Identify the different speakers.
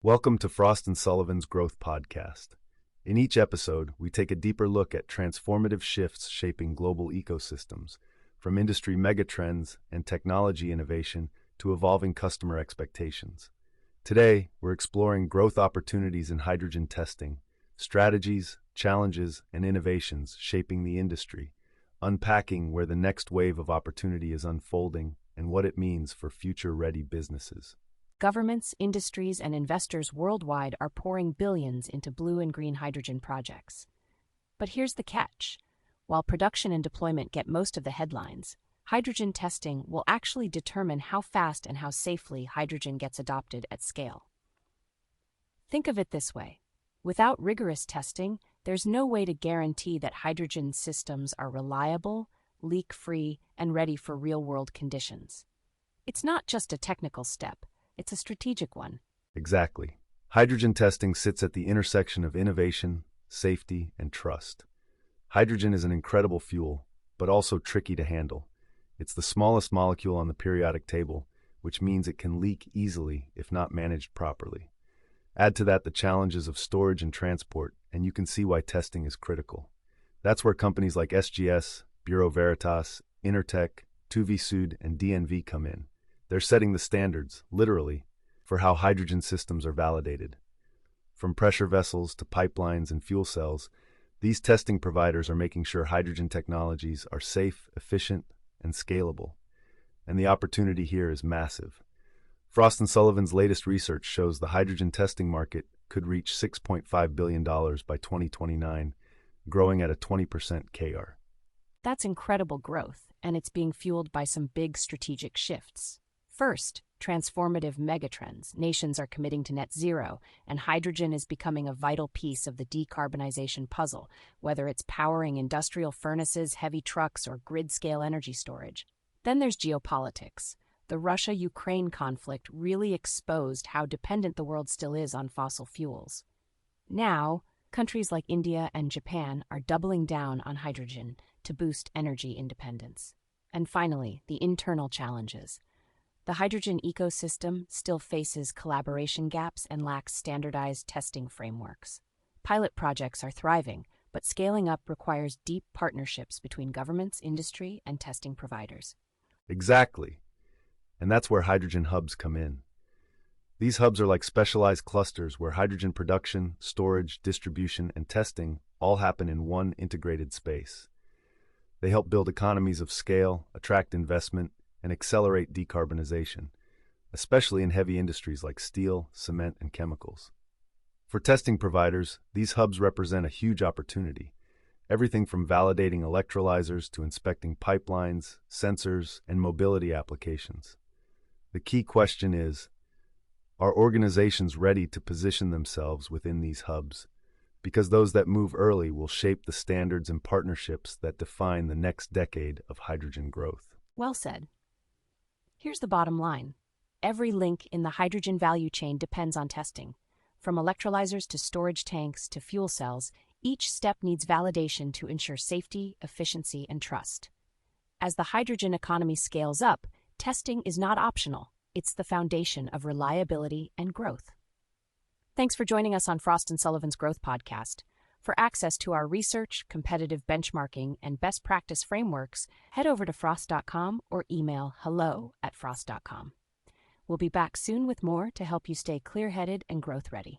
Speaker 1: Welcome to Frost & Sullivan's Growth Podcast. In each episode, we take a deeper look at transformative shifts shaping global ecosystems, from industry megatrends and technology innovation to evolving customer expectations. Today, we're exploring growth opportunities in hydrogen testing, strategies, challenges, and innovations shaping the industry, unpacking where the next wave of opportunity is unfolding and what it means for future-ready businesses.
Speaker 2: Governments, industries, and investors worldwide are pouring billions into blue and green hydrogen projects. But here's the catch. While production and deployment get most of the headlines, hydrogen testing will actually determine how fast and how safely hydrogen gets adopted at scale. Think of it this way. Without rigorous testing, there's no way to guarantee that hydrogen systems are reliable, leak-free, and ready for real-world conditions. It's not just a technical step. It's a strategic one.
Speaker 1: Exactly. Hydrogen testing sits at the intersection of innovation, safety, and trust. Hydrogen is an incredible fuel, but also tricky to handle. It's the smallest molecule on the periodic table, which means it can leak easily if not managed properly. Add to that the challenges of storage and transport, and you can see why testing is critical. That's where companies like SGS, Bureau Veritas, Intertek, 2V Sud, and DNV come in. They're setting the standards, literally, for how hydrogen systems are validated. From pressure vessels to pipelines and fuel cells, these testing providers are making sure hydrogen technologies are safe, efficient, and scalable. And the opportunity here is massive. Frost & Sullivan's latest research shows the hydrogen testing market could reach $6.5 billion by 2029, growing at a 20% CAGR.
Speaker 2: That's incredible growth, and it's being fueled by some big strategic shifts. First, transformative megatrends. Nations are committing to net zero, and hydrogen is becoming a vital piece of the decarbonization puzzle, whether it's powering industrial furnaces, heavy trucks, or grid-scale energy storage. Then there's geopolitics. The Russia-Ukraine conflict really exposed how dependent the world still is on fossil fuels. Now, countries like India and Japan are doubling down on hydrogen to boost energy independence. And finally, the internal challenges. The hydrogen ecosystem still faces collaboration gaps and lacks standardized testing frameworks. Pilot projects are thriving, but scaling up requires deep partnerships between governments, industry, and testing providers.
Speaker 1: Exactly. And that's where hydrogen hubs come in. These hubs are like specialized clusters where hydrogen production, storage, distribution, and testing all happen in one integrated space. They help build economies of scale, attract investment, and accelerate decarbonization, especially in heavy industries like steel, cement, and chemicals. For testing providers, these hubs represent a huge opportunity. Everything from validating electrolyzers to inspecting pipelines, sensors, and mobility applications. The key question is, are organizations ready to position themselves within these hubs? Because those that move early will shape the standards and partnerships that define the next decade of hydrogen growth.
Speaker 2: Well said. Here's the bottom line. Every link in the hydrogen value chain depends on testing. From electrolyzers to storage tanks to fuel cells, each step needs validation to ensure safety, efficiency, and trust. As the hydrogen economy scales up, testing is not optional. It's the foundation of reliability and growth. Thanks for joining us on Frost & Sullivan's Growth Podcast. For access to our research, competitive benchmarking, and best practice frameworks, head over to frost.com or email hello@frost.com. We'll be back soon with more to help you stay clear-headed and growth-ready.